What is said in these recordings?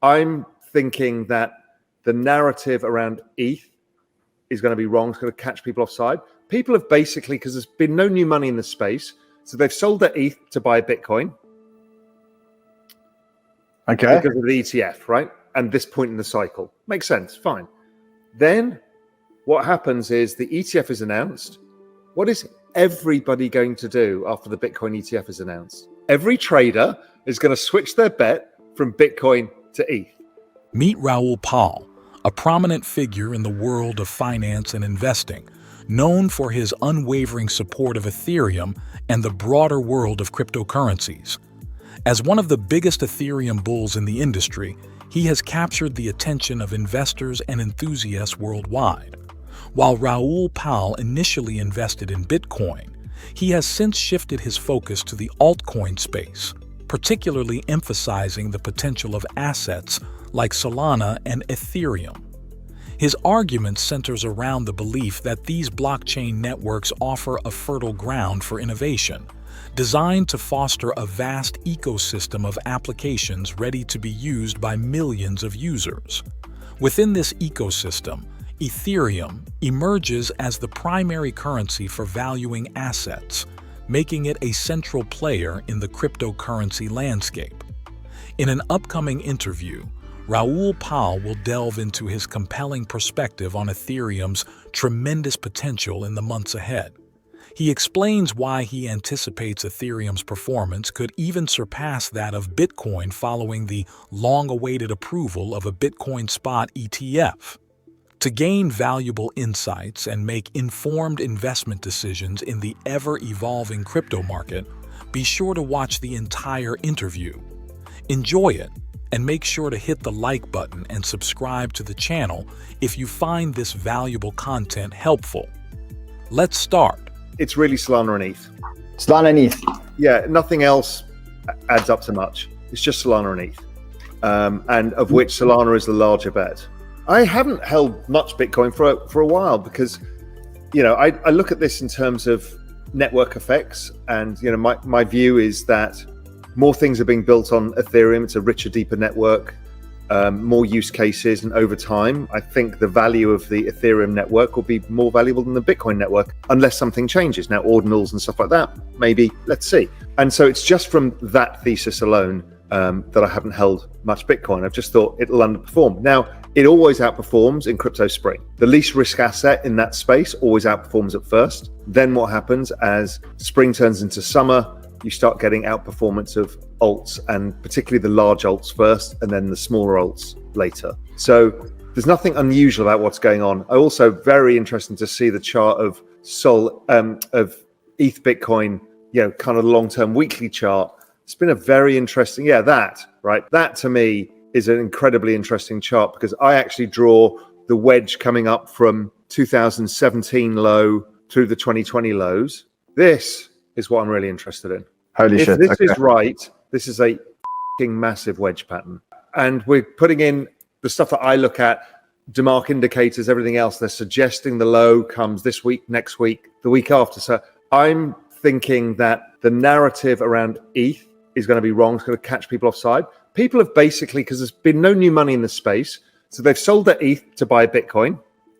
I'm thinking that the narrative around ETH is going to be wrong. It's going to catch people offside. People have basically, because there's been no new money in the space, so they've sold their ETH to buy Bitcoin. Okay. Because of the ETF, right? And this point in the cycle. Makes sense, fine. Then what happens is the ETF is announced. What is everybody going to do after the Bitcoin ETF is announced? Every trader is going to switch their bet from Bitcoin to ETH. Meet Raoul Pal, a prominent figure in the world of finance and investing, known for his unwavering support of Ethereum and the broader world of cryptocurrencies. As one of the biggest Ethereum bulls in the industry, he has captured the attention of investors and enthusiasts worldwide. While Raoul Pal initially invested in Bitcoin, he has since shifted his focus to the altcoin space, particularly emphasizing the potential of assets like Solana and Ethereum. His argument centers around the belief that these blockchain networks offer a fertile ground for innovation, designed to foster a vast ecosystem of applications ready to be used by millions of users. Within this ecosystem, Ethereum emerges as the primary currency for valuing assets, making it a central player in the cryptocurrency landscape. In an upcoming interview, Raoul Pal will delve into his compelling perspective on Ethereum's tremendous potential in the months ahead. He explains why he anticipates Ethereum's performance could even surpass that of Bitcoin following the long-awaited approval of a Bitcoin spot ETF. To gain valuable insights and make informed investment decisions in the ever-evolving crypto market, be sure to watch the entire interview. Enjoy it, and make sure to hit the like button and subscribe to the channel if you find this valuable content helpful. Let's start. It's really Solana and ETH. Solana and ETH. Yeah, nothing else adds up to much. It's just Solana and ETH, and of which Solana is the larger bet. I haven't held much Bitcoin for a while because, I look at this in terms of network effects, and my view is that more things are being built on Ethereum. It's a richer, deeper network, more use cases, and over time, I think the value of the Ethereum network will be more valuable than the Bitcoin network, unless something changes. Now, ordinals and stuff like that, maybe, let's see. And so it's just from that thesis alone that I haven't held much Bitcoin. I've just thought it'll underperform. Now, it always outperforms in crypto spring. The least risk asset in that space always outperforms at first. Then what happens as spring turns into summer, you start getting outperformance of alts, and particularly the large alts first, and then the smaller alts later. So there's nothing unusual about what's going on. I also very interesting to see the chart of ETH Bitcoin, kind of long-term weekly chart. It's been a very interesting, that to me is an incredibly interesting chart, because I actually draw the wedge coming up from 2017 low through the 2020 lows. This is what I'm really interested in. Holy shit. If this is right, this is a massive wedge pattern. And we're putting in the stuff that I look at, DeMark indicators, everything else. They're suggesting the low comes this week, next week, the week after. So I'm thinking that the narrative around ETH is going to be wrong. It's going to catch people offside. People have basically, because there's been no new money in the space, so they've sold their ETH to buy Bitcoin.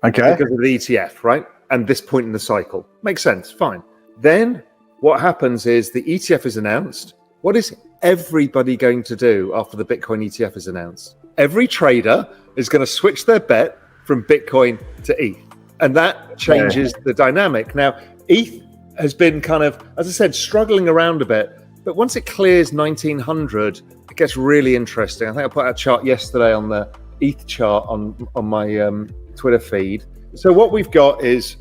Okay. Because of the ETF, right? And this point in the cycle. Makes sense, fine. Then what happens is the ETF is announced. What is everybody going to do after the Bitcoin ETF is announced? Every trader is going to switch their bet from Bitcoin to ETH. And that changes the dynamic. Now, ETH has been kind of, as I said, struggling around a bit. But once it clears 1900, it gets really interesting. I think I put out a chart yesterday on the ETH chart on my Twitter feed. So what we've got is,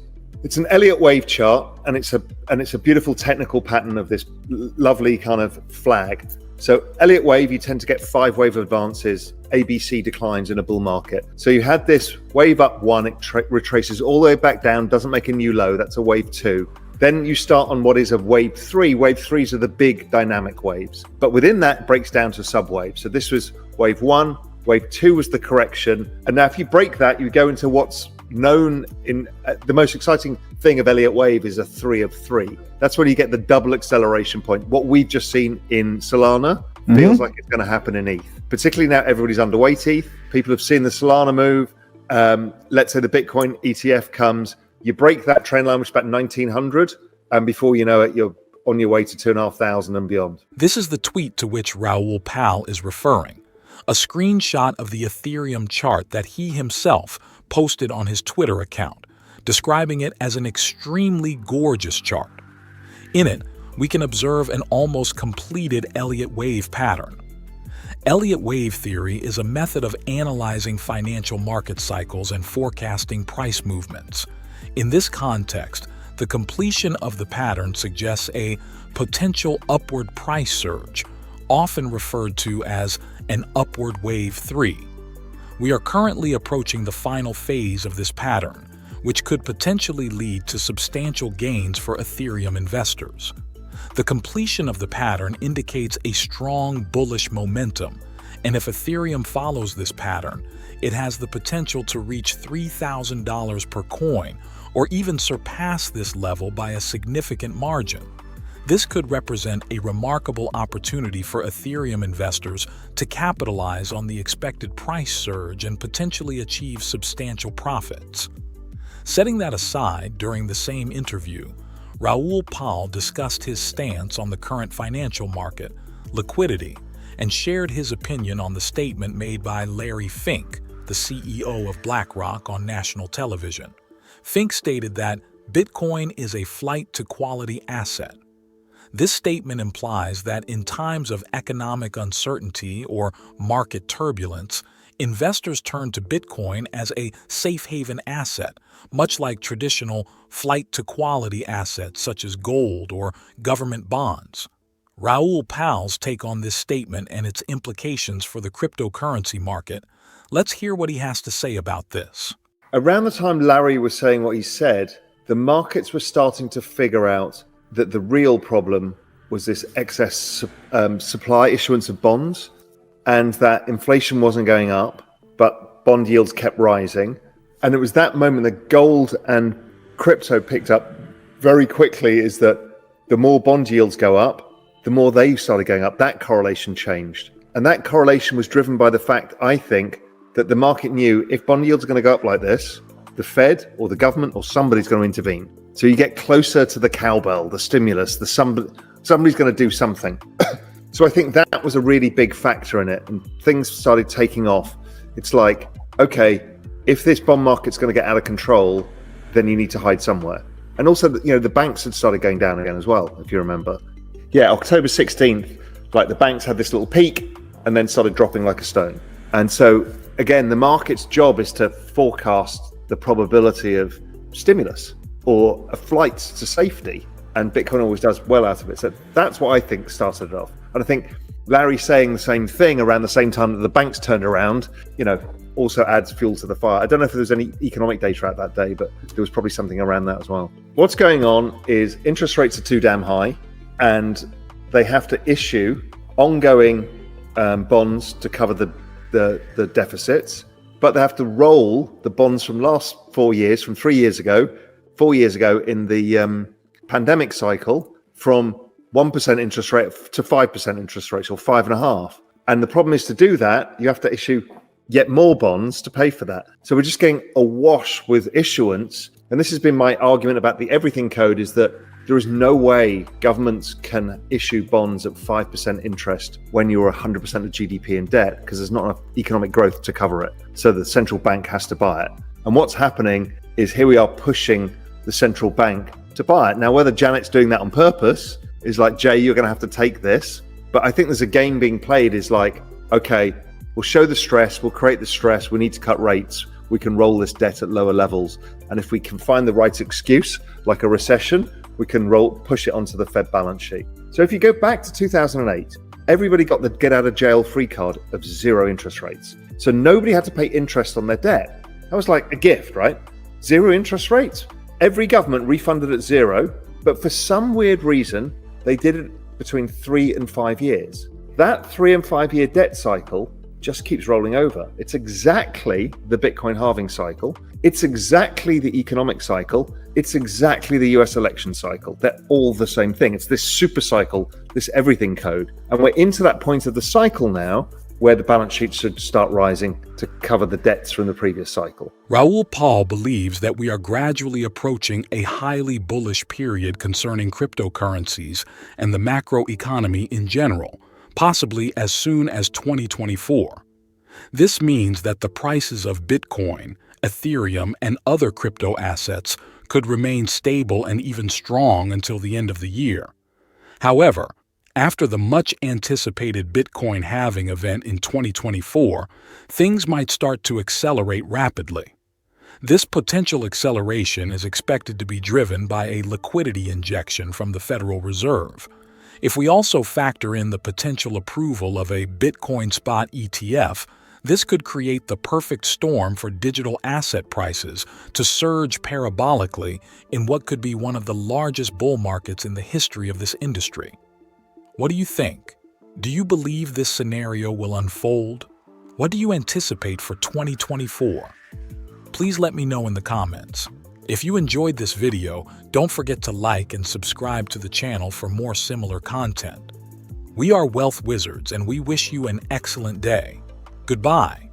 it's an Elliott wave chart, and it's a beautiful technical pattern of this lovely kind of flag. So Elliott wave, you tend to get 5 wave advances, ABC declines in a bull market. So you had this wave up 1, it retraces all the way back down, doesn't make a new low. That's a wave 2. Then you start on what is a wave 3. Wave 3s are the big dynamic waves. But within that, it breaks down to subwaves. So this was wave 1. Wave 2 was the correction. And now if you break that, you go into what's known in the most exciting thing of Elliott wave is a 3 of 3. That's when you get the double acceleration point. What we've just seen in Solana feels like it's going to happen in ETH. Particularly now everybody's underweight ETH. People have seen the Solana move. Let's say the Bitcoin ETF comes. You break that trend line, which is about 1900, and before you know it, you're on your way to 2,500 and beyond. This is the tweet to which Raoul Pal is referring, a screenshot of the Ethereum chart that he himself posted on his Twitter account, describing it as an extremely gorgeous chart. In it, we can observe an almost completed Elliott wave pattern. Elliott wave theory is a method of analyzing financial market cycles and forecasting price movements. In this context, the completion of the pattern suggests a potential upward price surge, often referred to as an upward wave 3. We are currently approaching the final phase of this pattern, which could potentially lead to substantial gains for Ethereum investors. The completion of the pattern indicates a strong bullish momentum, and if Ethereum follows this pattern, it has the potential to reach $3,000 per coin, or even surpass this level by a significant margin. This could represent a remarkable opportunity for Ethereum investors to capitalize on the expected price surge and potentially achieve substantial profits. Setting that aside, during the same interview, Raoul Pal discussed his stance on the current financial market, liquidity, and shared his opinion on the statement made by Larry Fink, the CEO of BlackRock, on national television. Fink stated that Bitcoin is a flight to quality asset. This statement implies that in times of economic uncertainty or market turbulence, investors turn to Bitcoin as a safe haven asset, much like traditional flight to quality assets such as gold or government bonds. Raoul Pal's take on this statement and its implications for the cryptocurrency market. Let's hear what he has to say about this. Around the time Larry was saying what he said, the markets were starting to figure out that the real problem was this excess supply issuance of bonds, and that inflation wasn't going up, but bond yields kept rising. And it was that moment that gold and crypto picked up very quickly, is that the more bond yields go up, the more they started going up. That correlation changed. And that correlation was driven by the fact, I think, that the market knew if bond yields are going to go up like this, the Fed or the government or somebody's going to intervene. So you get closer to the cowbell, the stimulus, somebody's going to do something. So I think that was a really big factor in it, and things started taking off. It's like, okay, if this bond market's going to get out of control, then you need to hide somewhere. And also, the banks had started going down again as well, if you remember. Yeah, October 16th, like the banks had this little peak and then started dropping like a stone. And so, again, the market's job is to forecast the probability of stimulus or a flight to safety. And Bitcoin always does well out of it. So that's what I think started it off. And I think Larry saying the same thing around the same time that the banks turned around, also adds fuel to the fire. I don't know if there was any economic data out that day, but there was probably something around that as well. What's going on is interest rates are too damn high, and they have to issue ongoing bonds to cover the deficits, but they have to roll the bonds from last 4 years, from 3 years ago, 4 years ago in the pandemic cycle, from 1% interest rate to 5% interest rates, or 5.5%. And the problem is, to do that, you have to issue yet more bonds to pay for that. So we're just getting awash with issuance. And this has been my argument about the everything code, is that there is no way governments can issue bonds at 5% interest when you're 100% of GDP in debt, because there's not enough economic growth to cover it. So the central bank has to buy it. And what's happening is, here we are pushing the central bank to buy it. Now, whether Janet's doing that on purpose is like, Jay, you're going to have to take this. But I think there's a game being played, is like, okay, we'll show the stress, we'll create the stress, we need to cut rates, we can roll this debt at lower levels. And if we can find the right excuse, like a recession, we can push it onto the Fed balance sheet. So if you go back to 2008, everybody got the get out of jail free card of 0 interest rates. So nobody had to pay interest on their debt. That was like a gift, right? 0 interest rates. Every government refunded at 0, but for some weird reason, they did it between 3 and 5 years. That 3 and 5 year debt cycle just keeps rolling over. It's exactly the Bitcoin halving cycle. It's exactly the economic cycle. It's exactly the US election cycle. They're all the same thing. It's this super cycle, this everything code. And we're into that point of the cycle now where the balance sheet should start rising to cover the debts from the previous cycle. Raoul Pal believes that we are gradually approaching a highly bullish period concerning cryptocurrencies and the macroeconomy in general, possibly as soon as 2024. This means that the prices of Bitcoin, Ethereum, and other crypto assets could remain stable and even strong until the end of the year. However, after the much-anticipated Bitcoin halving event in 2024, things might start to accelerate rapidly. This potential acceleration is expected to be driven by a liquidity injection from the Federal Reserve. If we also factor in the potential approval of a Bitcoin spot ETF, this could create the perfect storm for digital asset prices to surge parabolically in what could be one of the largest bull markets in the history of this industry. What do you think? Do you believe this scenario will unfold? What do you anticipate for 2024? Please let me know in the comments. If you enjoyed this video, don't forget to like and subscribe to the channel for more similar content. We are Wealth Wizards, and we wish you an excellent day. Goodbye.